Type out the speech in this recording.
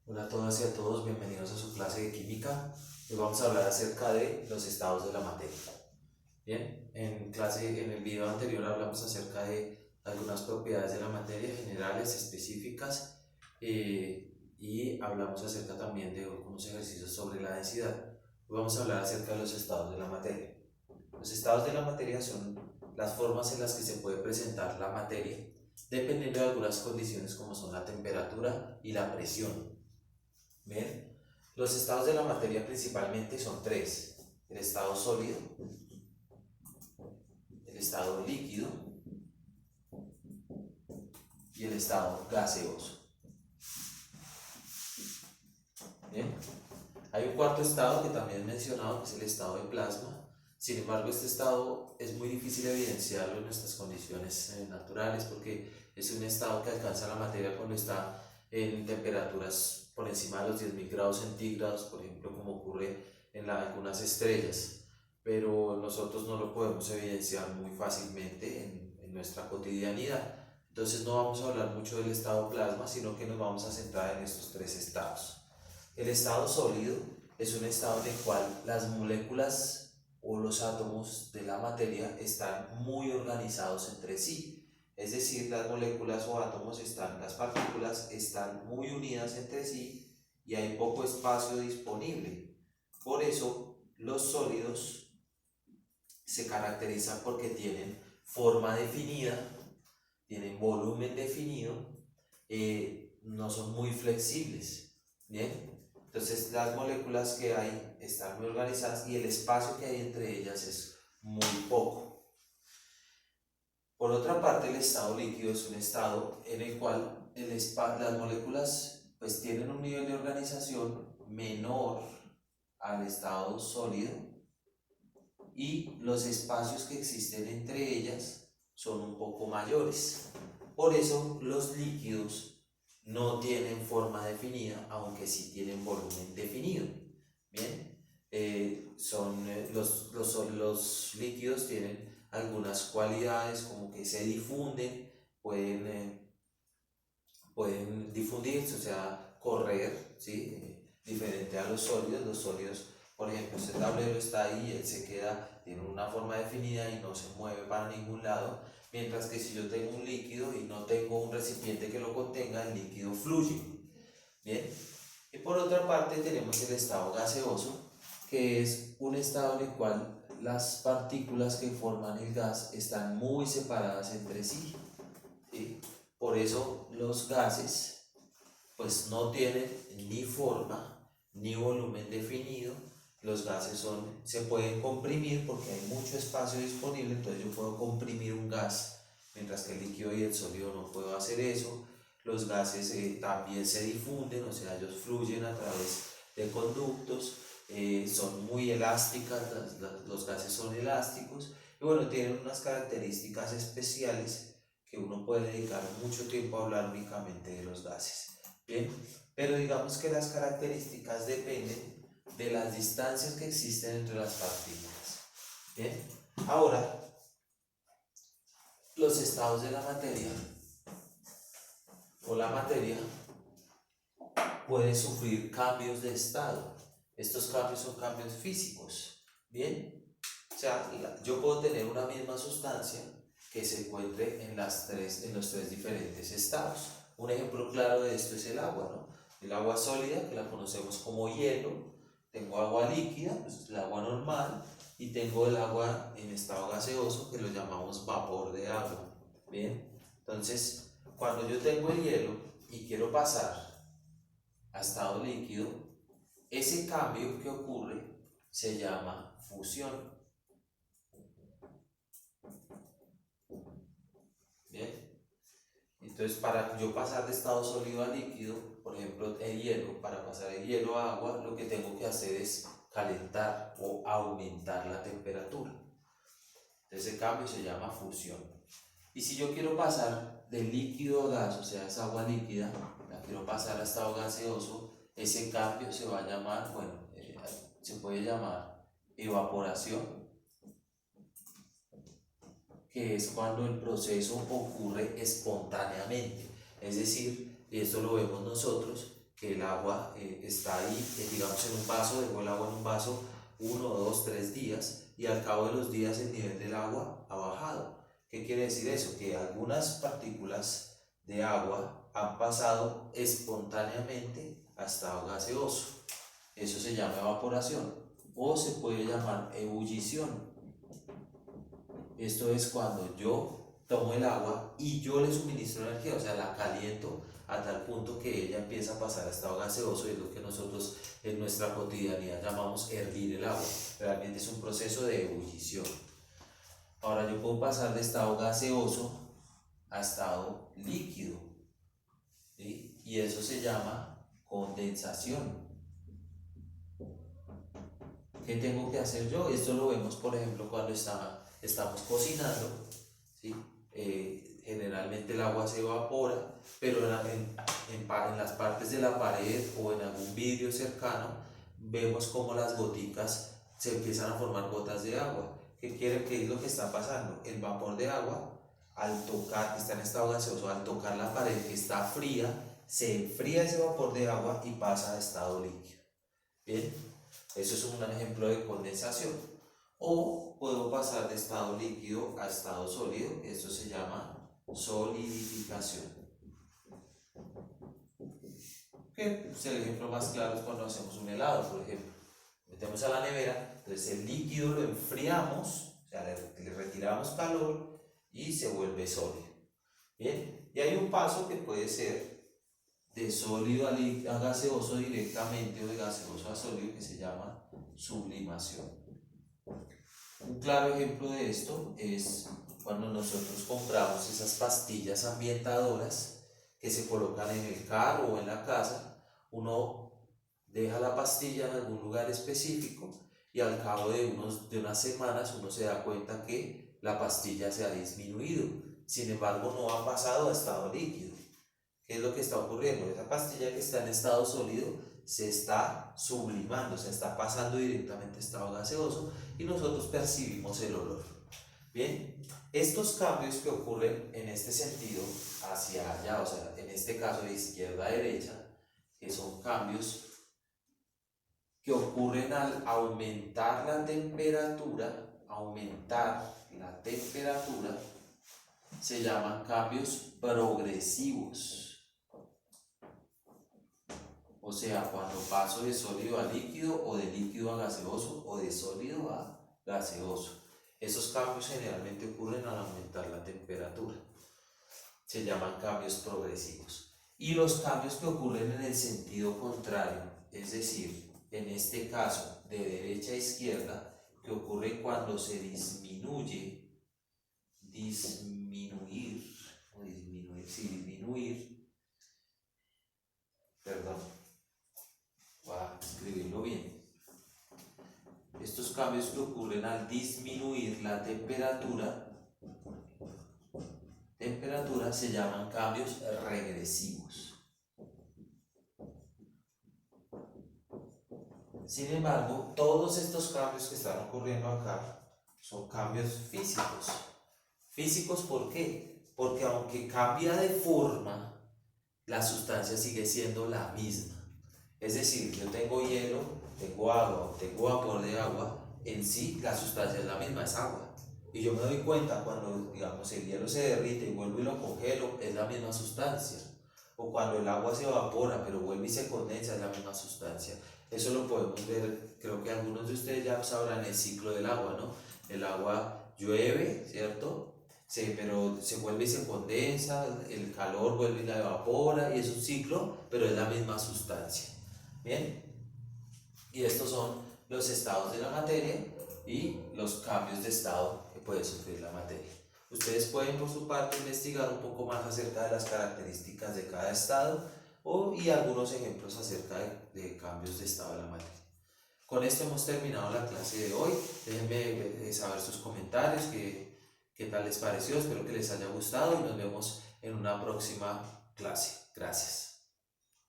Hola a todas y a todos, bienvenidos a su clase de química. Hoy vamos a hablar acerca de los estados de la materia. Bien, en el video anterior hablamos acerca de algunas propiedades de la materia generales, específicas, y hablamos acerca también de unos ejercicios sobre la densidad. Hoy vamos a hablar acerca de los estados de la materia. Los estados de la materia son las formas en las que se puede presentar la materia, dependiendo de algunas condiciones como son la temperatura y la presión. Bien, los estados de la materia principalmente son tres: el estado sólido, el estado líquido y el estado gaseoso. Bien, hay un cuarto estado que también he mencionado, que es el estado de plasma. Sin embargo, este estado es muy difícil evidenciarlo en nuestras condiciones naturales, porque es un estado que alcanza la materia cuando está en temperaturas por encima de los 10.000 grados centígrados, por ejemplo, como ocurre en algunas estrellas. Pero nosotros no lo podemos evidenciar muy fácilmente en nuestra cotidianidad. Entonces no vamos a hablar mucho del estado plasma, sino que nos vamos a centrar en estos tres estados. El estado sólido es un estado en el cual las moléculas o los átomos de la materia están muy organizados entre sí. Es decir, las moléculas o átomos las partículas están muy unidas entre sí y hay poco espacio disponible. Por eso, los sólidos se caracterizan porque tienen forma definida, tienen volumen definido, no son muy flexibles. Bien, entonces las moléculas que hay están muy organizadas y el espacio que hay entre ellas es muy poco. Por otra parte, el estado líquido es un estado en el cual las moléculas pues tienen un nivel de organización menor al estado sólido y los espacios que existen entre ellas son un poco mayores. Por eso los líquidos no tienen forma definida, aunque sí tienen volumen definido. Bien, los líquidos tienen algunas cualidades como que se difunden, pueden difundirse, o sea, correr, ¿sí? Diferente a los sólidos. Los sólidos, por ejemplo, este tablero está ahí, él se queda, tiene una forma definida y no se mueve para ningún lado, mientras que si yo tengo un líquido y no tengo un recipiente que lo contenga, el líquido fluye. Bien, y por otra parte tenemos el estado gaseoso, que es un estado en el cual las partículas que forman el gas están muy separadas entre sí, ¿sí? Por eso los gases pues no tienen ni forma ni volumen definido. Los gases se pueden comprimir porque hay mucho espacio disponible, entonces yo puedo comprimir un gas, mientras que el líquido y el sólido no puedo hacer eso. Los gases también se difunden, o sea, ellos fluyen a través de conductos, son muy elásticas, los gases son elásticos y bueno, tienen unas características especiales que uno puede dedicar mucho tiempo a hablar únicamente de los gases. Bien, pero digamos que las características dependen de las distancias que existen entre las partículas. Bien, ahora los estados de la materia o la materia puede sufrir cambios de estado. Estos cambios son cambios físicos. Bien, o sea, yo puedo tener una misma sustancia que se encuentre en los tres diferentes estados. Un ejemplo claro de esto es el agua, ¿no? El agua sólida, que la conocemos como hielo. Tengo agua líquida, pues el agua normal. Y tengo el agua en estado gaseoso, que lo llamamos vapor de agua. Bien, entonces, cuando yo tengo el hielo y quiero pasar a estado líquido, ese cambio que ocurre se llama fusión. Bien, entonces para yo pasar de estado sólido a líquido, por ejemplo el hielo, para pasar el hielo a agua, lo que tengo que hacer es calentar o aumentar la temperatura. Entonces ese cambio se llama fusión. Y si yo quiero pasar de líquido a gas, o sea, es agua líquida, la quiero pasar a estado gaseoso, ese cambio se va a llamar, bueno, se puede llamar evaporación, que es cuando el proceso ocurre espontáneamente. Es decir, y esto lo vemos nosotros, que el agua está ahí, digamos en un vaso, dejó el agua en un vaso 1, 2, 3 días y al cabo de los días el nivel del agua ha bajado. ¿Qué quiere decir eso? Que algunas partículas de agua han pasado espontáneamente a estado gaseoso. Eso se llama evaporación o se puede llamar ebullición. Esto es cuando yo tomo el agua y yo le suministro energía, o sea, la caliento a tal punto que ella empieza a pasar a estado gaseoso, y es lo que nosotros en nuestra cotidianidad llamamos hervir el agua. Realmente es un proceso de ebullición. Ahora yo puedo pasar de estado gaseoso a estado líquido, ¿sí? Y eso se llama condensación. ¿Qué tengo que hacer yo? Esto lo vemos, por ejemplo, cuando estamos cocinando, ¿sí? Generalmente el agua se evapora, pero en las partes de la pared o en algún vidrio cercano vemos como las goticas se empiezan a formar gotas de agua. ¿Qué es lo que está pasando? El vapor de agua, al tocar, que está en estado gaseoso, al tocar la pared que está fría, se enfría ese vapor de agua y pasa a estado líquido. Bien, eso es un ejemplo de condensación. O puedo pasar de estado líquido a estado sólido, esto se llama solidificación. El ejemplo más claro es cuando hacemos un helado, por ejemplo. Metemos a la nevera, entonces el líquido lo enfriamos, o sea, le retiramos calor y se vuelve sólido. Bien, y hay un paso que puede ser de sólido a gaseoso directamente o de gaseoso a sólido, que se llama sublimación. Un claro ejemplo de esto es cuando nosotros compramos esas pastillas ambientadoras que se colocan en el carro o en la casa. Uno deja la pastilla en algún lugar específico y al cabo de unas semanas uno se da cuenta que la pastilla se ha disminuido. Sin embargo, no ha pasado a estado líquido. ¿Qué es lo que está ocurriendo? Esa pastilla que está en estado sólido se está sublimando, se está pasando directamente a estado gaseoso y nosotros percibimos el olor. Bien, estos cambios que ocurren en este sentido hacia allá, o sea, en este caso de izquierda a derecha, que son cambios que ocurren al aumentar la temperatura, se llaman cambios progresivos. O sea, cuando paso de sólido a líquido o de líquido a gaseoso o de sólido a gaseoso. Esos cambios generalmente ocurren al aumentar la temperatura. Se llaman cambios progresivos. Y los cambios que ocurren en el sentido contrario, es decir, en este caso de derecha a izquierda, que ocurre cuando se disminuir, perdón, voy a escribirlo bien. Estos cambios que ocurren al disminuir la temperatura se llaman cambios regresivos. Sin embargo, todos estos cambios que están ocurriendo acá son cambios físicos. ¿Físicos por qué? Porque aunque cambia de forma, la sustancia sigue siendo la misma. Es decir, yo tengo hielo, tengo agua, tengo vapor de agua, en sí la sustancia es la misma, es agua. Y yo me doy cuenta cuando, digamos, el hielo se derrite y vuelvo y lo congelo, es la misma sustancia. O cuando el agua se evapora, pero vuelve y se condensa, es la misma sustancia. Eso lo podemos ver, creo que algunos de ustedes ya sabrán el ciclo del agua, ¿no? El agua llueve, ¿cierto? Pero se vuelve y se condensa, el calor vuelve y la evapora, y es un ciclo, pero es la misma sustancia. Bien, y estos son los estados de la materia y los cambios de estado que puede sufrir la materia. Ustedes pueden por su parte investigar un poco más acerca de las características de cada estado y algunos ejemplos acerca de cambios de estado de la materia. Con esto hemos terminado la clase de hoy. Déjenme saber sus comentarios, qué tal les pareció. Espero que les haya gustado y nos vemos en una próxima clase. Gracias.